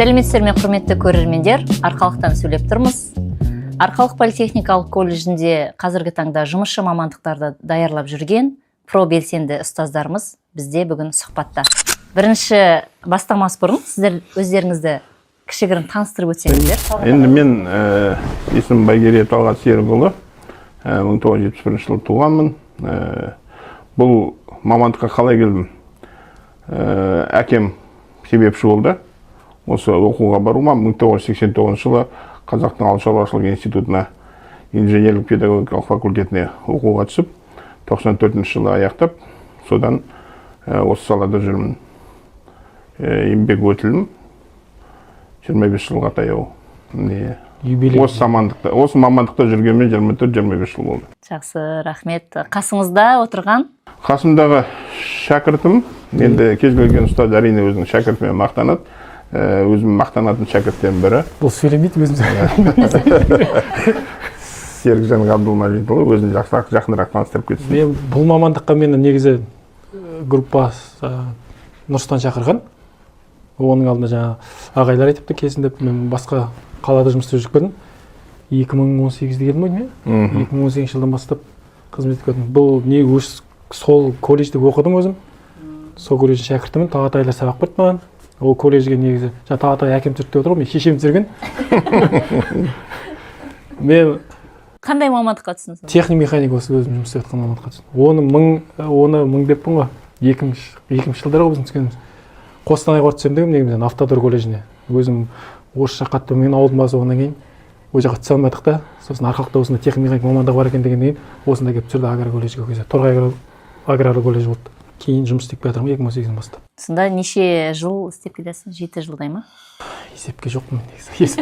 Сәлеметсіздер ме, құрметті көрермендер, Арқалықтан сөйлеп тұрмыз. Арқалық политехникалық колледжінде қазіргі таңда жұмысшы мамандықтарды даярлап жүрген белсенді ұстаздарымыз бізде бүгін сұхбатта. Бірінші бастамас бұрын сіздер өздеріңізді кішігірім таныстырып өтсеңіздер. Енді мен есімім Байгере Талғат Серікұлы, 1971 жылы туғанмын. Бұл мамандыққа қалай келдім? Әкем себепші болды. Осы оқуға баруыма 1989 жылы Қазақтың ауыл шаруашылығы институтына инженерлік педагогикалық факультетіне оқуға түсіп, 94 жылы аяқтап, содан осы салада жүрмін. Еңбек өтілім 25 жылға таяу. Осы мамандықта жүргенмен 24-25 жыл болды. Жақсы, рахмет. Қасыңызда отырған? Қасымдағы шәкіртім, енді кез келген ұстаз әрине өзінің шәкіртімен мақтанады. Өзім мақтанатын шәкірттен бірі. Бұл сөйлемейді өзім. Серікжан Ғабдулмажитұлы өзін жақынырақ таныстырып кетсін. Бұл мамандыққа мені негізі группа Нұрсұлтан шақырған. Оның алдында жаңа ағайлар айтыпты кезінде мен басқа қалада жұмыс істеп жүріп кеттім. 2018-де келдім ғой, 2018 жылдан бастап қызмет етіп кеттім. Бұл не сол колледжде оқыдым өзім. Сол колледждің шәкіртімін, Тағатайлар сабақ берді маған. Ол колледжге негізі, жаңа Тағатай әкем түсіріп отыр ғой, мен шешем түсірген. Мен қандай мамандыққа түсіңіз? Техник механик осы өзім жұмыс істеп жатқан мамандыққа түстім. Оны мың деппін ғой, 2000 жылдары ғой біздің түскеніміз. Қостанайға түсем дегім негізінен Автодор колледжіне. Өзім орысша қатты мен ауылдың басы одан кейін ол жаққа түсе алмадық та. Сосын Арқалықта осында техник механик мамандығы бар екен дегеннен кейін осында келіп түсірді агро колледжге кезі. Торғай аграрлы колледж болды. Кейін жұмыс істеп жатырмын 2018-ден бастап. Сонда неше жыл істеп келесің? 7 жылдай ма? Есепке жоқпын негізі.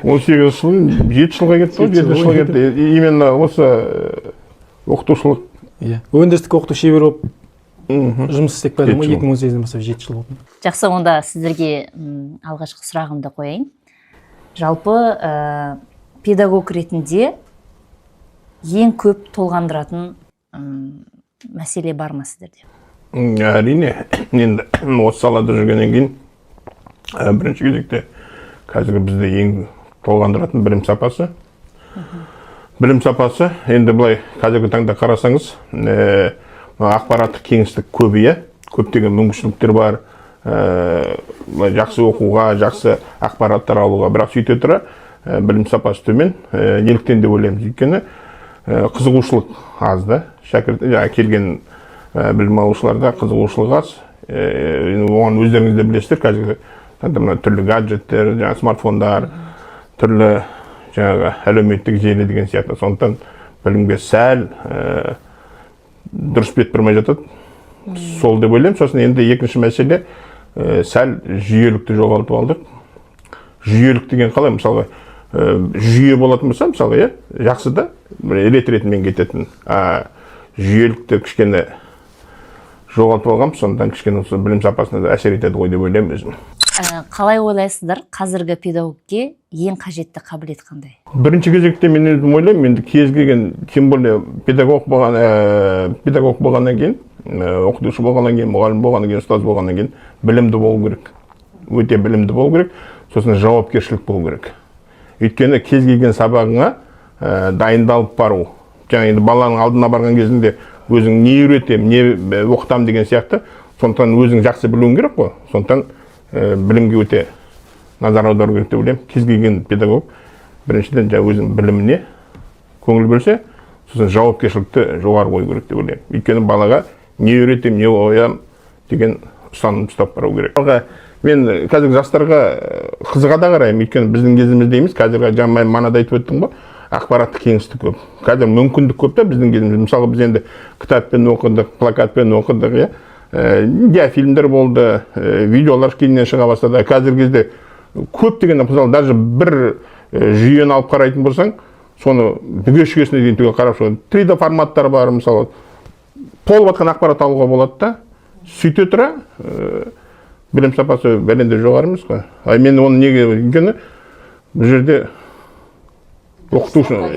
18 жыл, 7 жылға кетті ғой, 7 жылға кетті. Именно осы оқытушылық. Өндірістік оқыту шебер болып жұмыс істеп келдім ғой, 2018-ден бастап 7 жыл болды. Жақсы, онда сіздерге алғашқы сұрағымды қояйын. Жалпы педагог ретінде ең көп толғандыратын мәселе бар ма сіздерде? Әрине, енді осы салада жүргеннен кейін бірінші кезекте қазіргі бізде ең толғандыратын білім сапасы. Білім сапасы, енді былай қазіргі таңда қарасаңыз, ақпараттық кеңістік көбейе, көптеген мүмкіншіліктер бар, жақсы оқуға, жақсы ақпараттар алуға, бірақ сөйте тұра білім сапасы төмен. Неліктен деп ойлаймыз, өйткені қызығушылық аз да, келген білім алушыларда қызығушылық аз. Оған өздеріңіз де білесіздер, қазіргі түрлі гаджеттер, смартфондар, түрлі әлеуметтік желі деген сияқты. Сондықтан білімге сәл дұрыс бет бұрмай жатады. Сол деп ойлаймын. Сосын енді екінші мәселе сәл жүйелікті жоғалтып алдық. Жүйелік деген қалай? Мысалға, жүйе болатын болса, мысалға, жақсы да, рет ретімен кететін. Жүйелікті кішкене жоғалтып алғанбыз, сондықтан кішкене білім сапасына да әсер етеді ғой деп ойлаймын өзім. Қалай ойлайсыздар, қазіргі педагогке ең қажетті қабілет қандай? Бірінші кезекте мен өзім ойлаймын, енді кез келген, тем более педагог болғаннан кейін, оқытушы болғаннан кейін, мұғалім болғаннан кейін, ұстаз болғаннан кейін білімді болу керек. Өте білімді болу керек, сосын жауапкершілік болу керек. Өйткені кез келген сабағыңа дайындалып бару. Жаңа енді баланың алдына барған кезінде өзің не үйретем, не оқытам деген сияқты, сондықтан өзің жақсы білуің керек қой. Сондықтан білімге өте назар аудару керек деп ойлаймын. Кез келген педагог біріншіден өзінің біліміне көңіл бөлсе, сосын жауапкершілікті жоғары қою керек деп ойлаймын. Өйткені балаға не үйретем, не оям деген ұстаным ұстап бару керек. Мен қазіргі жастарға қызыға да қараймын, өйткені біздің кезімізде емес, қазіргі жаңа манада айтып өттім ғой, ақпараттық кеңістік көп. Қазір мүмкіндік көп та біздің кезімізде. Мысалы, біз енді кітаппен оқыдық, плакатпен оқыдық, диафильмдер болды, видеолар кейіннен шыға бастады. Қазіргі кезде көптеген, мысалы, даже бір жүйені алып қарайтын болсаң, соны бүге-шүгесіне дейін түгел қарап шығады. 3D форматтар бар, мысалы, толып жатқан ақпарат алуға болады да. Сөйте тұра, білім сапасы бәлендер жоғары емес қой. Мен оны неге өйткені бұл жерде оқытушының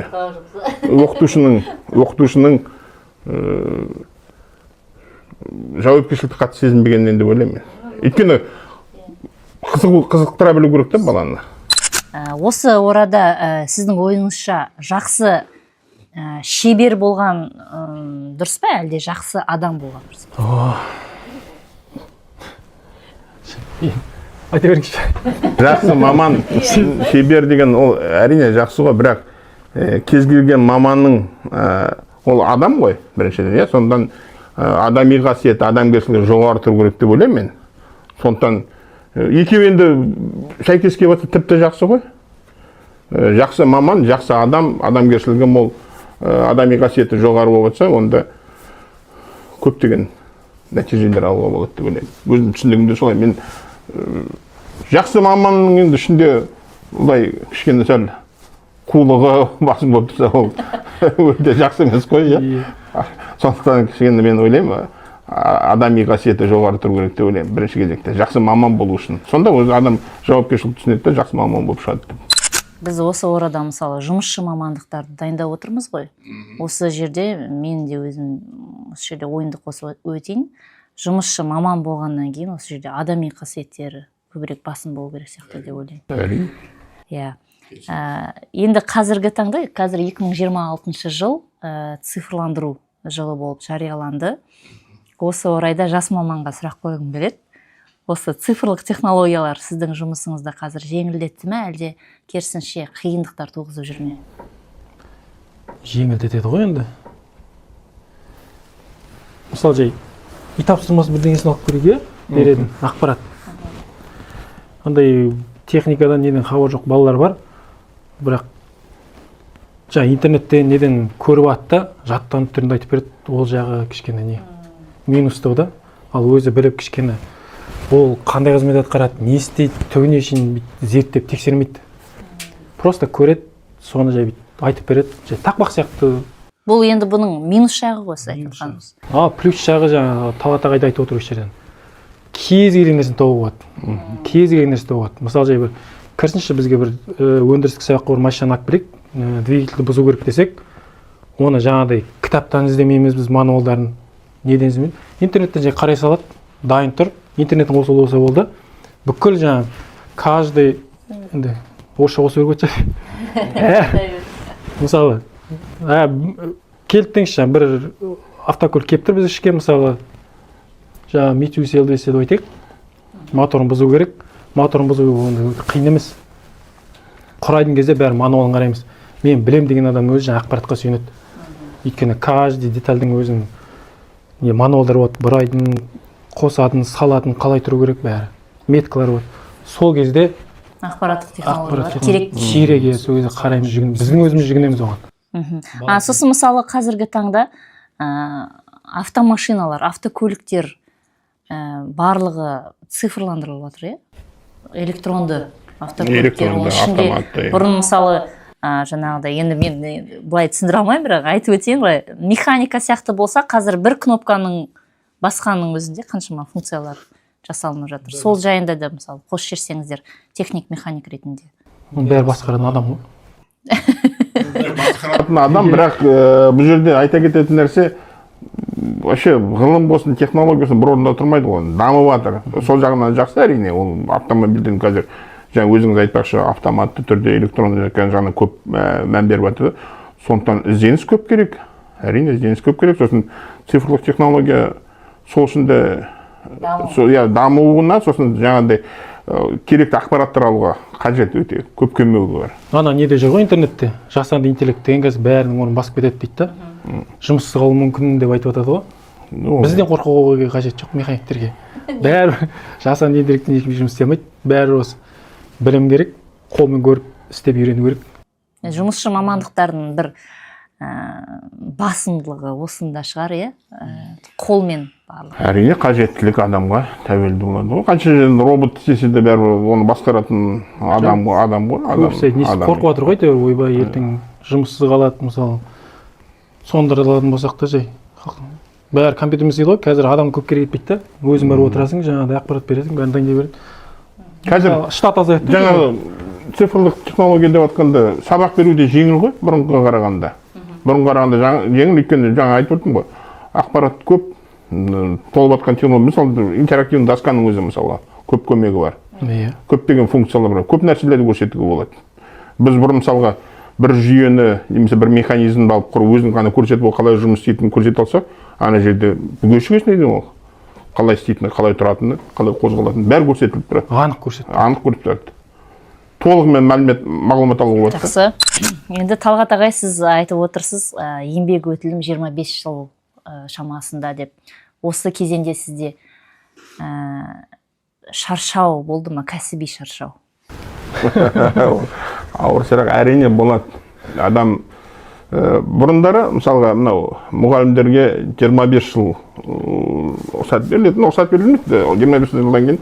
жауапкершілікті қатты сезінбегеннен деп ойлаймын. Өйткені қызықтыра білу керек та баланы. Осы орада сіздің ойыңызша жақсы шебер болған дұрыс па, әлде жақсы адам болған дұрыс па? Айта беріңізші. Жақсы маман, шебер деген ол әрине жақсы ғой, бірақ кез келген маманның ол адам ғой, біріншіден, сондан адами қасиет, адамгершілігі жоғары тұру керек деп ойлаймын мен. Сондықтан екеуі енді сәйкес келіп жатса тіпті жақсы ғой. Жақсы маман, жақсы адам, адамгершілігі мол, адами қасиеті жоғары болып жатса, онда көптеген нәтижелер алуға болады деп ойлаймын. Өзім түсінігімде солай. Мен жақсы маманның енді ішінде олай кішкене сәл қулығы басым болып тұрса, ол өте жақсы емес қой, иә. Сондықтан кішкене мен ойлаймын, адами қасиеті жоғары тұру керек деп ойлаймын, бірінші кезекте. Жақсы маман болу үшін. Сонда өзі адам жауапкершілік түсінеді де, жақсы маман болып шығады деп. Біз осы орада мысалы жұмысшы мамандықтарды дайындап отырмыз ғой. Осы жерде мен де өзім осы жерде ойымды қосып өтейін. Жұмысшы маман болғаннан кейін осы жерде адами қасиеттері көбірек басым болу керек сияқты деп ойлаймын. Иә. Енді қазіргі таңда, қазір 2026 жыл цифрландыру жылы болып жарияланды. Осы орайда жас маманға сұрақ қойғым келеді. Осы цифрлық технологиялар сіздің жұмысыңызда қазір жеңілдетті ме, әлде керісінше қиындықтар туғызып жүр ме? Жеңілдетеді ғой енді. Мысалы жай, үй тапсырмасы бірдеңесін алып көруге беретін ақпарат. Андай техникадан неден хабар жоқ балалар бар, бірақ интернеттен неден көріп атты, жаттанып түрінде айтып береді, ол жағы кішкене не минустау да, ал өзі біліп кішкене ол қандай қызмет атқарады, не істейді, түгіне шейін зерттеп тексермейді. Просто көреді, соны жай айтып береді, жай тақпақ сияқты. Бұл енді бұның минус жағы ғой, сіз айтып жатқаныңыз. Плюс жағы жаңағы Талатағайда айтып отыру жерден. Кез келген нәрсені тауып алады. Кез келген нәрсе тауып алады. Мысалы жай бір кірсінші бізге бір өндірістік сабаққа бір машинаны алып берейік, двигательді бұзу керек десек, оны жаңағыдай кітаптан іздемейміз біз мануалдарын, неден іздемейміз. Интернеттен жай қарай салады, дайын тұр. Интернеттің қосылуы болса болды. Бүкіл жаңағы каждый енді орысша қосу керек өтсе. Мысалы, келттіңізші бір автокөлік кеп тұр біз ішке, мысалы жаңағы Mitsubishi L200 деп айтайық. Моторын бұзу керек. Моторын бұзу қиын емес. Құрайтын кезде бәрі мануалын қараймыз. Мен білем деген адам өзі жаңа ақпаратқа сүйенеді. Өйткені каждый детальдің өзінің мануалдар болады. Бұрайтын, қосатын, салатын, қалай тұру керек бәрі. Меткалар болады. Сол кезде ақпараттық технологиялар керек. Керек, сол кезде қараймыз, біздің өзіміз жүгінеміз оған. Сосын мысалы қазіргі таңда автомашиналар, автокөліктер барлығы цифрландырылып отыр, электронды автокөліктер. Бұрын мысалы жаңағыдай, енді мен былай түсіндіре алмаймын, бірақ айтып өтейін ғой, механика сияқты болса, қазір бір кнопканың басқаның өзінде қаншама функциялар жасалынып жатыр. Сол жайында да мысалы қос жерсеңіздер техник-механик ретінде. Бәрі басқаратын адам ғой. Басқаратын адам, бірақ бұл жерде айта кететін нәрсе, вообще ғылым болсын, технология болсын бір орында тұрмайды ғой, дамып жатыр. Сол жағынан жақсы әрине, ол автомобильдің қазір жаңа өзіңіз айтпақшы автоматты түрде электронды жағынан көп мән беріп жатыр. Сондықтан ізденіс көп керек. Әрине ізденіс көп керек. Сосын цифрлық технология сол үшін де дамуына, сосын жаңағыдай керекті ақпараттар алуға қажет өте көп көмегі бар. Ана неде жүр ғой интернетте, жасанды интеллект деген қазір бәрінің орнын басып кетеді дейді да. Жұмыссыз қалуы мүмкін деп айтып жатады ғой. Бізден қорқуға қажет жоқ механиктерге. Бәрі жасанды интеллекттен ешкім жұмыс істей алмайды. Бәрі осы білім керек, қолмен көріп істеп үйрену керек. Жұмысшы мамандықтардың бір басымдылығы осында шығар, иә? Қолмен барлығы. Әрине қажеттілік адамға тәуелді болады ғой. Қанша робот істесе де бәрі оны басқаратын адам ғой. Көбісі қорқып жатыр ғой, ойбай ертең жұмыссыз қалады, мысалы. Сондырылатын болсақ та жай. Бәрі компьютермен істейді ғой, қазір адам көп керек етпейді да. Өзің барып отырасың, жаңағыдай ақпарат бересің, бәрін дайындап береді. Қазір штат азаяды. Жаңағы цифрлық технология деп жатқанда сабақ беруде жеңіл ғой, бұрынға қарағанда. Бұрынға қарағанда жеңіл, өйткені жаңа айтып отырмын ғой, ақпарат көп, толып жатқан технология, мысалы интерактивный досканың өзі мысалы көп көмегі бар. Иә. Көптеген функциялар бар, көп нәрселерді көрсетуге болады. Біз бұрын мысалға бір жүйені немесе бір механизмді алып құру, өзін ғана көрсетіп, ол қалай жұмыс істейтінін көрсете алсақ, ана жерде бүге-шігесіне дейін ол қалай істейтіні, қалай тұратыны, қалай қозғалатыны бәрі көрсетіліп тұрады. Анық көрсетті. Анық көріп тұрады. Толығымен мағлұмат алуға болады. Жақсы. Енді Талғат ағай, сіз айтып отырсыз, еңбек өтілім 25 жыл шамасында деп. Осы кезеңде сізде шаршау болды ма, кәсіби шаршау? Ауыр сырақ әрине болады. Адам бұрындары, мысалға, мынау мұғалімдерге 25 жыл рұқсат берілетін, рұқсат берілмейді. 25 жылдан кейін,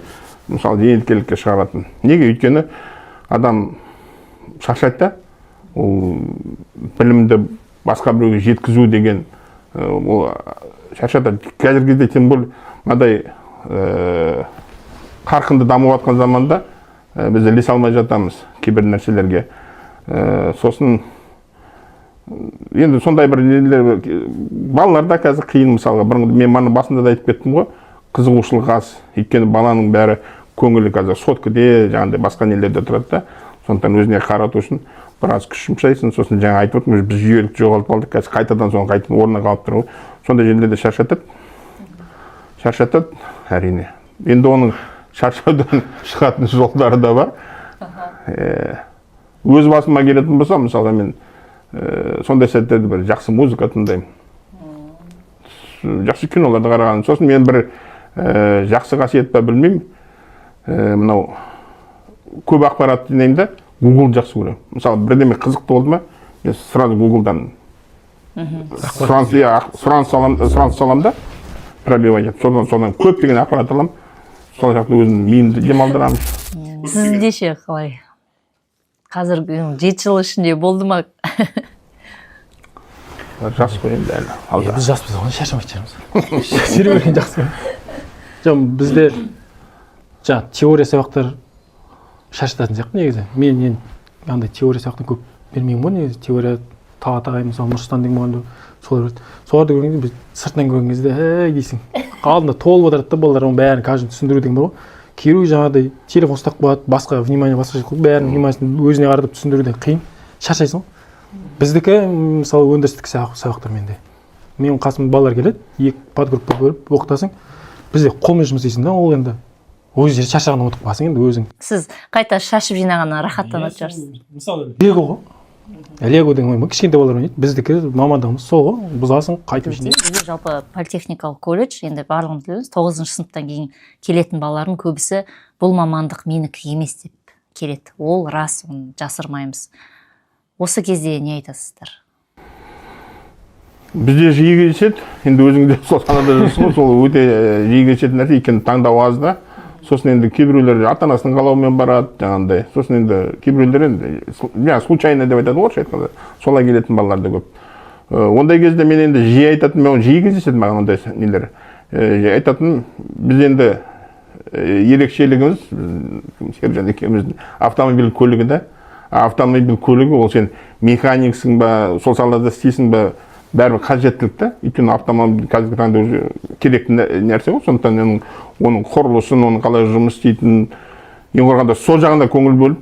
мысалы, зейнеткерлікке шығаратын. Неге? Өйткені адам шаршайды, ол білімді басқа біреуге жеткізу деген ол шаршады. Қазіргі кезде тем более мынадай қарқынды дамып жатқан заманда біз ілесе алмай жатамыз кейбір нәрселерге. Сосын енді сондай бір нелер, балаларда қазір қиын, мысалға, мен мана басында да айтып кеттім ғой, қызығушылық аз. Өйткені баланың бәрі көңілі қазір соткіде, жаңағыдай басқа нелерде тұрады да. Сондықтан өзіне қарату үшін біраз күш жұмсайсың, сосын жаңа айтып отырмын, біз жүйелікті жоғалтып алдық, қазір қайтадан соны қайтадан орнына қалып тұр ғой. Сондай жерлерде шаршатады, әрине. Енді оның шаршаудан шығатын жолдары да бар. Өз басыма келетін болса, мысалға, мен сондай сәттерде бір жақсы музыка тыңдаймын. Жақсы киноларды қарағаным. Сосын мен бір жақсы қасиет па білмеймін, мынау көп ақпарат жинаймын да, Google жақсы көремін. Мысалы, бірдеме қызықты болды ма, мен сразу Google-дан сұраныс салам да, пробивать етіп, содан көптеген ақпарат аламын. Сол жақты өзімнің миымді демалдырамын. Сізде ше қалай? Қазір 7 жыл ішінде болды ма? Жас қой енді әлі. Біз жаспыз, оны шаршамайтын шығармыз. Жүре берген жақсы. Бізде теория сабақтар шаршататын сияқты негізі. Мен андай теория сабақтан көп бермеймін ғой негізі. Теория Талғат ағай, мысалы, Нұрсұлтан деген мұғалім соларды көрген кезде, біз сыртынан көрген кезде, дейсің. Алдында толып отырады да, балалар оның бәрін каждый түсіндіру деген бар ғой. Кейбіреу жаңағыдай телефон ұстап қояды, басқа внимание басқа жер қойып, бәрін вниманиесін өзіне қаратып түсіндіруде қиын. Шаршайсың ғой. Біздікі, мысалы, өндірістік сабақтар менде. Менің қасым балалар келеді, екі подгруппа бөліп оқытасың. Бізде қолмен жұмыс істейсің да, ол енді ол жер шаршағаннан ұмытып қаласың енді өзің. Сіз қайта шашып жинағаннан рахаттанатын шығарсыз. Мысалы, Лего ғой. Лего деген ойын кішкентай балалар ойнайды. Біздікі мамандығымыз сол ғой. Бұзасың, қайтып жинайсың. Бізде жалпы политехникалық колледж, енді барлығын білеміз, 9-шы сыныптан кейін келетін балалардың көбісі бұл мамандық менікі емес деп келеді. Ол рас, оны жасырмаймыз. Осы кезде не айтасыздар? Бізде жиі кездеседі, енді өзіңде сол санада жүрсің ғой, сол өте жиі кездесетін нәрсе, өйткені таңдау аз да. Сосын енді кейбіреулер ата-анасының қалауымен барады, жаңағындай. Сосын енді кейбіреулер енді случайно деп айтады орысша айтқанда, солай келетін балалар да көп. Ондай кезде мен енді жиі айтатын, мен жиі кездеседі маған ондай нелер. Айтатын, біз енді ерекшелігіміз, Сержан екеуміздің автомобиль көлігі да. Автомобиль көлігі ол сен механиксің ба, сол салада істейсің ба, бәрібір қажеттілік та. Өйткені автомобиль қазіргі таңда керекті нәрсе ғой. Сондықтан оның құрылысын, оның қалай жұмыс істейтінін, ең құрғанда сол жағында көңіл бөліп,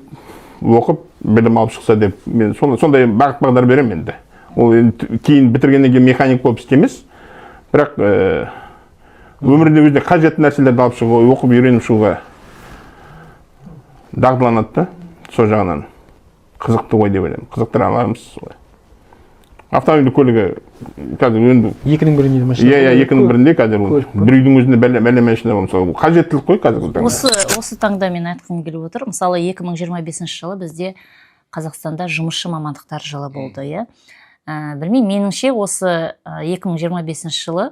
оқып, білім алып шықса деп, мен сондай бағыт-бағдар беремін енді. Ол кейін бітіргеннен кейін механик болып істемес, бірақ өмірде өзіне қажетті нәрселерді алып шығуға, оқып үйреніп шығуға дағдыланады да, сол жағынан. Қызықты ғой деп ойлаймын. Қызықтыра аламыз солай. Автомобиль көлігі қазір енді екінің бірінде машина. Иә, екінің бірінде қазір бір үйдің өзінде бәле машина бар. Мысалы, қажеттілік қой қазіргі таңда. Осы таңда мен айтқым келіп отыр. Мысалы, 2025 жылы бізде Қазақстанда жұмысшы мамандықтар жылы болды, иә. Білмеймін, меніңше осы 2025 жылы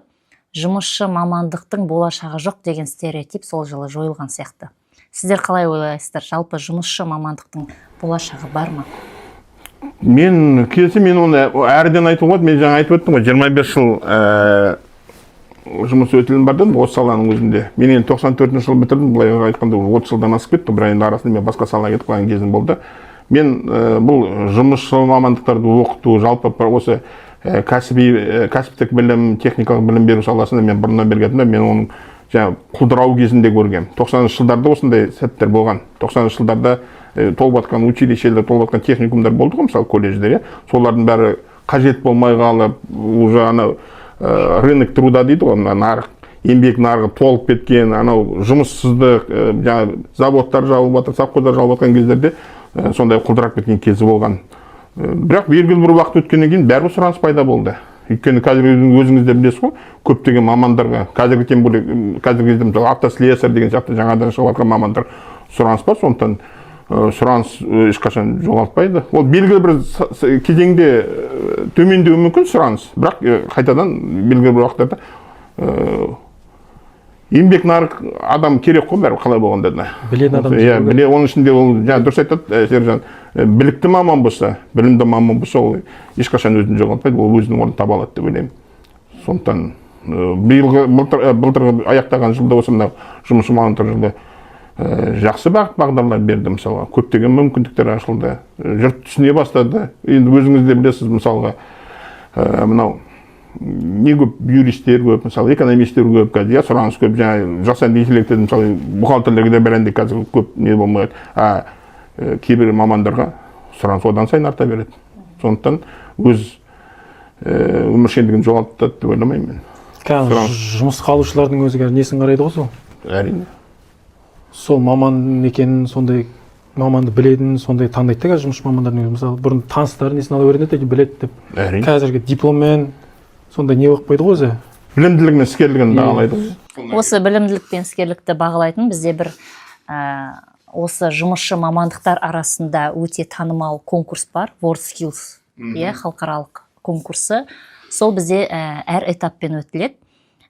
жұмысшы мамандықтың болашағы жоқ деген стереотип сол жылы жойылған сияқты. Сіздер қалай ойлайсыздар? Жалпы жұмысшы мамандықтың болашағы бар ма? Мен оны әрден айтып отырмын, мен жаңа айтып өттім ғой, 25 жыл жұмыс өтілім бар дедім осы саланың өзінде. Мен енді 94 жыл бітірдім, былай айтқанда 30 жылдан асып кетті, бір айында арасында мен басқа салаға кетіп қалған кезім болды. Мен бұл жұмысшы мамандықтарды оқыту, жалпы осы кәсіптік білім, техникалық білім беру саласында мен бұрыннан бері келдім, мен оның жаңа құлдырау кезінде көргем. 90-шы жылдарда осындай сәттер болған. 90-шы жылдарда толып жатқан училищелер, толып жатқан техникумдар болды ғой, мысалы колледждер, солардың бәрі қажет болмай қалып, уже анау рынок труда дейді ғой, нарық, еңбек нарығы толып кеткен, анау жұмыссыздық, жаңа заводтар жабылып жатыр, совхоздар жабылып жатқан кездерде сондай құлдырап кеткен кезі болған. Бірақ белгілі бір уақыт өткеннен кейін бәрібір сұраныс пайда болды. Өйткені қазір өзіңіз де білесіз ғой, көптеген мамандарға, қазіргі кезде мысалы автослесарь деген сияқты жаңадан шығып жатқан мамандар сұраныс бар, сондықтан сұраныс ешқашан жоғалтпайды. Ол белгілі бір кезеңде төмендеуі мүмкін сұраныс, бірақ қайтадан белгілі бір уақыттарда еңбек нарық адам керек қой, бәрі қалай болғанда да. Білетін адам. Иә, оның ішінде ол жаңа дұрыс айтады Сержан, білікті маман болса, білімді маман болса, ол ешқашан өзін жоғалтпайды, ол өзінің орнын таба алады деп ойлаймын. Сондықтан былтыр аяқтаған жылда осы мынау жұмысшы мамандар жылы жақсы бағыт бағдарлар берді, мысалға көптеген мүмкіндіктер ашылды, жұрт түсіне бастады. Енді өзіңіз де білесіз, мысалға мынау не көп, юристтер көп, мысалы экономистер көп, қазір сұраныс көп, жаңа жасанды интеллектті мысалы бухгалтерлерге де бәрінде қазір көп не болмайды, кейбір мамандарға сұраныс одан сайын арта береді. Сондықтан өз өміршеңдігін жоғалтады деп ойламаймын мен. Жұмысқа алушылардың өзі несін қарайды ғой сол? Әрине. Сол маман екенін, сондай маманды білетін, сондай таңдайды да жұмысшы мамандардың өзі. Мысалы бұрын таныстары несін ала береді деп біледі деп. Әрине. Қазіргі дипломмен сондай не болып қойды ғой өзі? Білімділік мен іскерлігін бағалайды. Осы білімділік пен іскерлікті бағалайтын бізде бір осы жұмысшы мамандықтар арасында өте танымал конкурс бар, WorldSkills, халықаралық конкурсы. Сол бізде әр этаппен өтіледі.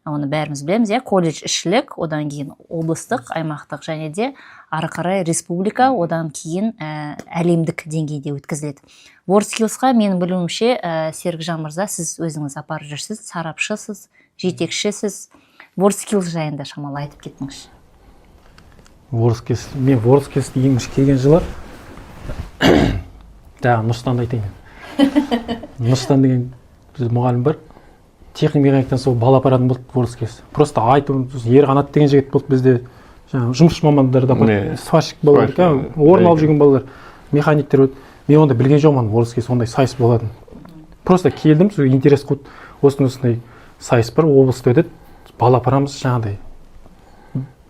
Оны бәріміз білеміз, колледж ішілік, одан кейін облыстық, аймақтық және де ары қарай республика, одан кейін әлемдік деңгейде өткізіледі. WorldSkillsқа менің білуімше, Серікжан мырза, сіз өзіңіз апарып жүрсіз, сарапшысыз, жетекшісіз. WorldSkills жайында шамалы айтып кеттіңізші. Мен WorldSkillsті ең бірінші келген жылы Нұрсұлтанды айтайын. Нұрсұлтан деген мұғалім бар. Техник механиктен сол бала апаратын болды WorldSkills. Просто айту, Ерқанат деген жігіт болды бізде. Жұмысшы мамандарда бар, сварщик балалар, орын алып жүрген балалар, механиктер өт. Мен онда білген жоқпын, WorldSkills ондай сайыс болатын. Просто келдім, сол интерес қуды. Осындай сайыс бар, облыста өтеді. Бала апарамыз жаңағыдай.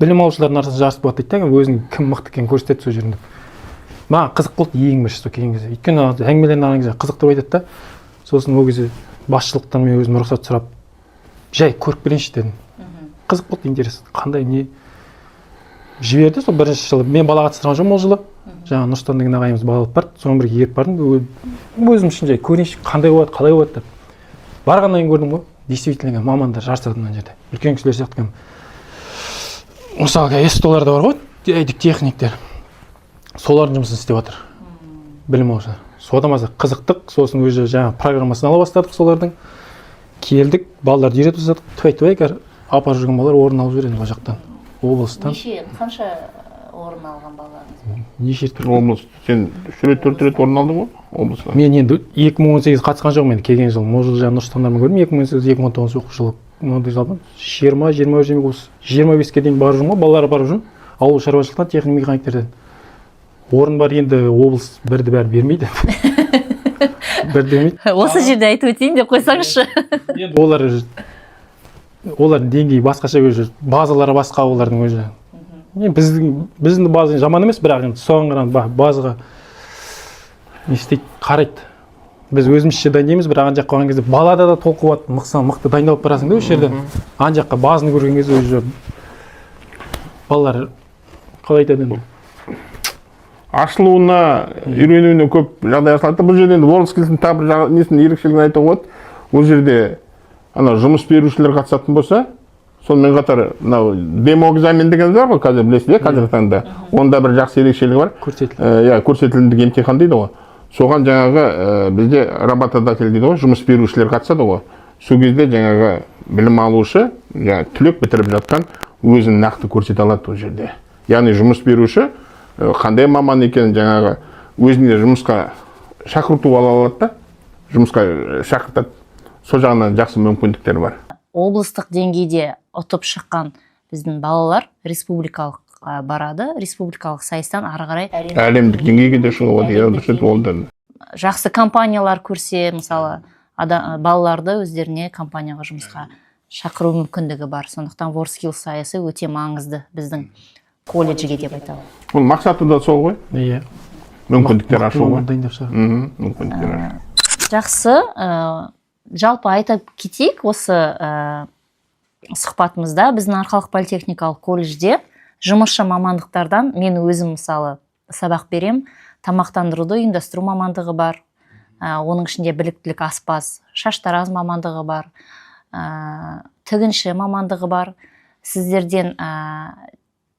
Білім алушылардың арасында жарыс болады дейді, өзінің кім мықты екенін көрсетеді сол жерінде. Маған қызық болды ең бірінші сол келген кезде. Өйткені әңгімелерін алған кезде қызықтырып айтады да. Сосын ол кезде басшылықтан мен өзім рұқсат сұрап, жай көріп келейінші дедім. Қызық болды, интерес. Қандай не жіберді сол бірінші жылы. Мен бала қатыстырған жоқпын ол жылы. Жаңа Нұрсұлтан деген ағайымыз бала алып барды. Соның бірге еріп бардым. Өзім үшін жай көрейінші қандай болады, қалай болады деп. Барғаннан кейін көрдім ғой, действительно мамандар жарысады мына жерде. Үлкен кісілер сияқты. Мысалы, СТО-ларда бар ғой, техниктер. Солардың жұмысын істеп жатыр. Білім алушылар. Содан маза қызықтық, сосын өзі жаңа программасын ала бастадық солардың. Келдік, балаларды үйретіп бастадық. Тәй-тәй апарып жүрген балалар орын алып жүреді ол жақтан. Облыстан. Қанша орын алған балаларыңыз? Неше рет облыс? Сен 3-4 рет орын алдың ғой облыста? Мен енді 2018 қатысқан жоқпын, мен келген жыл. Ол жылы жаңа Нұрсұлтандармен көрдім, 2018-2019 оқу жылы. Ондай жалпы 20-25-ке дейін барып жүрмін ғой, балалар барып жүрмін. Ауыл шаруашылықтан, техник механиктерден. Орын бар, енді облыс бірді бәрі бермейді. Бірді бермейді. Осы жерде айтып өтейін деп қойсаңызшы. Олардың деңгейі басқаша өзі, базалары басқа олардың өзі. Біздің база жаман емес, бірақ соған қарағанда базаға не істейді, қарайды. Біз өзімізше дайындаймыз, бірақ ан жаққа қалған кезде балада да толқуат, мықты дайындалып барасың да осы жерде. Ан жаққа базаны көрген кезде өзі балалар қалай айтады. Ашылуына, үйренуіне көп жағдай ашылады. Бұл жерде WorldSkills'ın тағы бір несін ерекшелігін айтуға болады. Бұл жерде жұмыс берушілер қатысатын болса, сонымен қатар демо экзамен деген бар ғой, қазір білесіз, қазіргі таңда. Онда бір жақсы ерекшелігі бар. Көрсетілімдік емтихан дейді ғой. Соған жаңағы бізде работодатель дейді ғой, жұмыс берушілер қатысады ғой. Сол кезде жаңағы білім алушы, түлек бітіріп жатқан өзін нақты көрсете алады ол жерде. Яғни жұмыс беруші қандай маман екенін жаңағы өзіне жұмысқа шақырту ала алады да, жұмысқа шақыртады. Сол жағынан жақсы мүмкіндіктер бар. Облыстық деңгейде ұтып шыққан біздің балалар республикалық барады, республикалық сайыстан ары қарай әлемдік деңгейге де шығып отыр. Жақсы компаниялар көрсе, мысалы, балаларды өздеріне компанияға жұмысқа шақыру мүмкіндігі бар. Сондықтан WorldSkills сайысы өте маңызды біздің колледжге деп айтамын. Бұл мақсаты да сол ғой. Иә. Мүмкіндіктер ашу ғой. Мүмкіндіктер. Жақсы, жалпы айтып кетейік осы сұхбатымызда біздің Арқалық политехникалық колледжде жұмысшы мамандықтардан мен өзім мысалы сабақ берем, тамақтандыруды ұйымдастыру мамандығы бар, оның ішінде біліктілік аспаз, шаштараз мамандығы бар, тігінші мамандығы бар. Сіздерден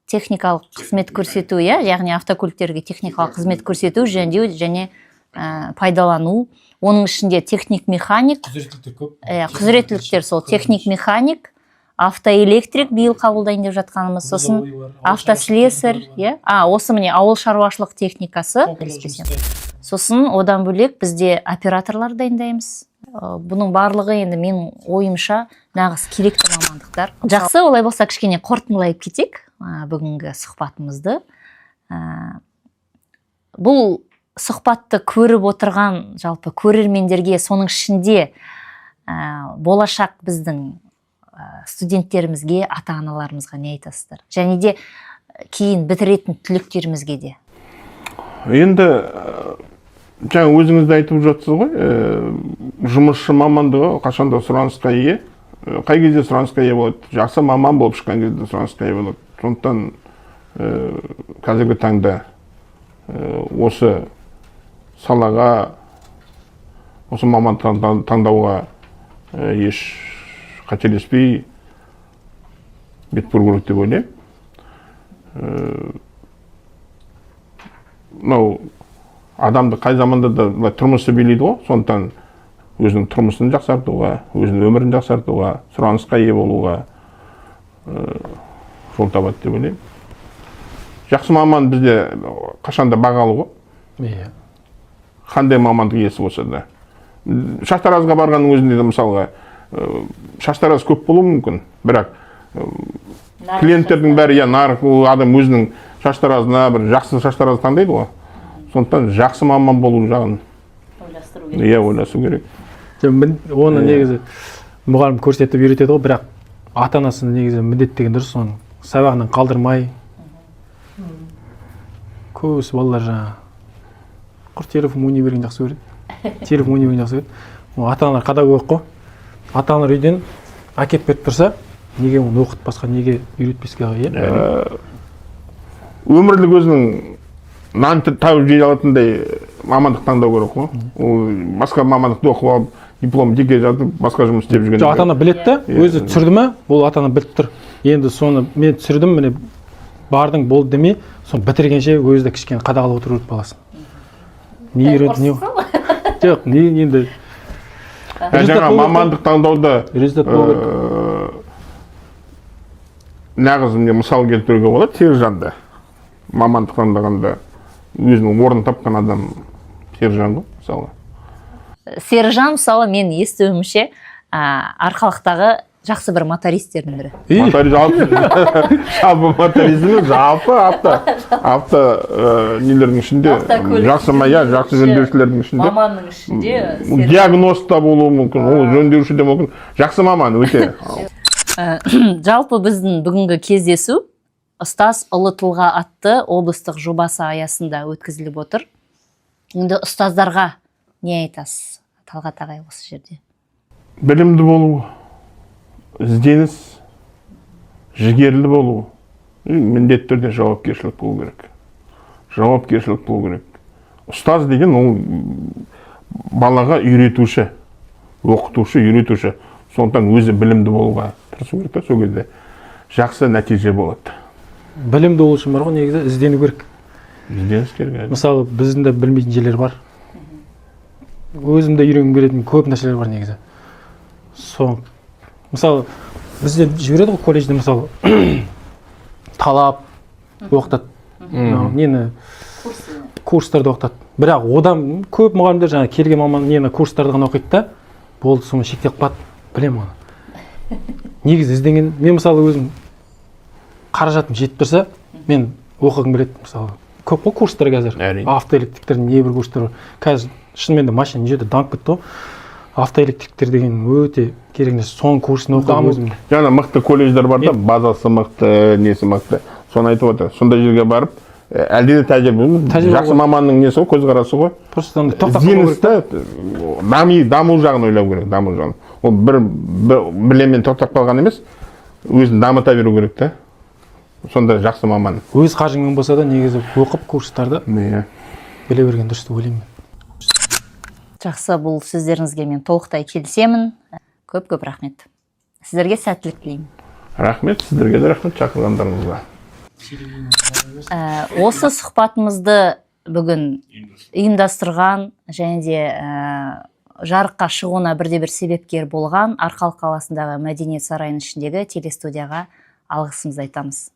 техникалық қызмет көрсету, яғни автокөліктерге техникалық қызмет көрсету, жөндеу және пайдалану, оның ішінде техник механик, құзыреттіліктер сол техник механик, автоэлектрик биыл қабылдайын деп жатқанымыз, сосын автослесарь, осы міне ауыл шаруашылық техникасы, сосын одан бөлек бізде операторлар дайындаймыз. Бұның барлығы енді мен ойымша нағыз керекті мамандықтар. Жақсы, олай болса кішкене қорытындылай кетейік бүгінгі сұхбатымызды. Бұл сұхбатты көріп отырған жалпы көрермендерге, соның ішінде болашақ біздің студенттерімізге, ата-аналарымызға не айтасыздар? Және де кейін бітіретін түлектерімізге де. Енді жаңа өзіңіз де айтып жатсыз ғой, жұмысшы мамандығы қашанда сұранысқа ие. Қай кезде сұранысқа ие болады? Жақсы маман болып шыққан кезде сұранысқа ие болады. Сондықтан қазіргі таңда осы салаға, осы маман таңдауға еш қателеспей бет бұру керек деп ойлаймын. Мынау адамды қай заманда да тұрмысы билейді ғой, сондықтан өзінің тұрмысын жақсартуға, өзінің өмірін жақсартуға, сұранысқа ие болуға жол табады деп ойлаймын. Жақсы маман бізде қашанда бағалы ғой. Қандай мамандық иесі болса да. Шаштаразға барғанның өзінде де мысалға шаштараз көп болуы мүмкін, бірақ клиенттердің бәрі нарық адам өзінің шаштаразына бір жақсы шаштараз таңдайды ғой. Сондықтан жақсы маман болу жағын ойластыру керек. Оны негізі мұғалім көрсетіп үйретеді ғой, бірақ ата-анасының негізі міндеттеген дұрыс, оны сабағынан қалдырмай. Көбісі балалар жаңа құр телефон ойнай берген жақсы көреді. Ата-аналар қадағалау қой. Ата-аналар үйден әкеп беріп тұрса, неге оны оқытпасқа, неге үйретпеске ағай? Өмірлік өзінің нан тауып жей алатындай мамандық таңдау керек қой. Ол басқа мамандықты оқып алып, диплом жеке жатып, басқа жұмыс істеп жүрген. Ата-ана біледі да, өзі түсірді ме, ол ата-ана біліп тұр. Енді соны мен түсірдім, міне бардың болды демей, соны бітіргенше өзі де кішкене қадағалап отыру керек баласын. Не үйретті, не? Жоқ, не енді жаңа мамандық таңдауда нағыз мысал келтіруге болады. Сержанды мамандық таңдағанда өзінің орнын тапқан адам сержан ғой, мысалы. Сержан, мысалы, мен естуімше Арқалықтағы жақсы бір мотористердің бірі. Жалпы моторизм, жалпы авто нелердің ішінде, жақсы жөндеушілердің ішінде. Маманның ішінде. Диагноз та болуы мүмкін, ол жөндеуші де мүмкін. Жақсы маман, өте. Жалпы біздің бүгінгі кездесу ұстаз ұлы тұлға атты облыстық жобасы аясында өткізіліп отыр. Енді ұстаздарға не айтасыз, Талғат ағай, осы жерде? Білімді болу, ізденіс, жігерлі болу, міндетті түрде жауапкершілік болу керек. Ұстаз деген ол балаға үйретуші, оқытушы, үйретуші. Сондықтан өзі білімді болуға тырысу керек та, сол кезде жақсы нәтиже болады. Білімді болу үшін бар ғой, негізі іздену керек. Ізденіс керек. Мысалы, біздің де білмейтін жерлер бар. Өзімде үйренгім келетін көп нәрселер бар негізі. Мысалы, бізде жібереді ғой колледжде, мысалы, талап оқытады. Нені курстарды оқытады. Бірақ одан көп мұғалімдер жаңа келген маман нені курстарды ғана оқиды да, болды, соны шектеп қалады. Білем оны. Негізі ізденген, мен мысалы өзім қаражатым жетіп тұрса, мен оқығым келеді. Мысалы, көп қой курстар қазір. Әрине. Автоэлектриктердің небір курстары бар. Қазір шынымен де машина жерде дамып кетті ғой. Автоэлектриктер деген өте керек нәрсе. Соның курсын оқып өзім. Жаңа мықты колледждер бар да, базасы мықты, несі мықты. Соны айтып отыр. Сондай жерге барып, әлде де тәжірибе, жақсы маманның несі ғой, көзқарасы ғой. Просто андай тоқтап қалу керек та. Даму жағын ойлау керек, даму жағын. Ол бір біліммен тоқтап қалған емес, өзін дамыта беру керек та. Сонда жақсы маман. Өз қаржыңмен болса да негізі оқып курстарды біле берген дұрыс деп ойлаймын. Жақсы, бұл сөздеріңізге мен толықтай келісемін. Көп рахмет. Сіздерге сәттілік тілеймін. Рахмет, сіздерге де рахмет шақырғандарыңызға. Осы сұхбатымызды бүгін ұйымдастырған және де жарыққа шығуына бірде-бір себепкер болған Арқалық қаласындағы Мәдениет сарайының ішіндегі телестудияға алғысымызды айтамыз.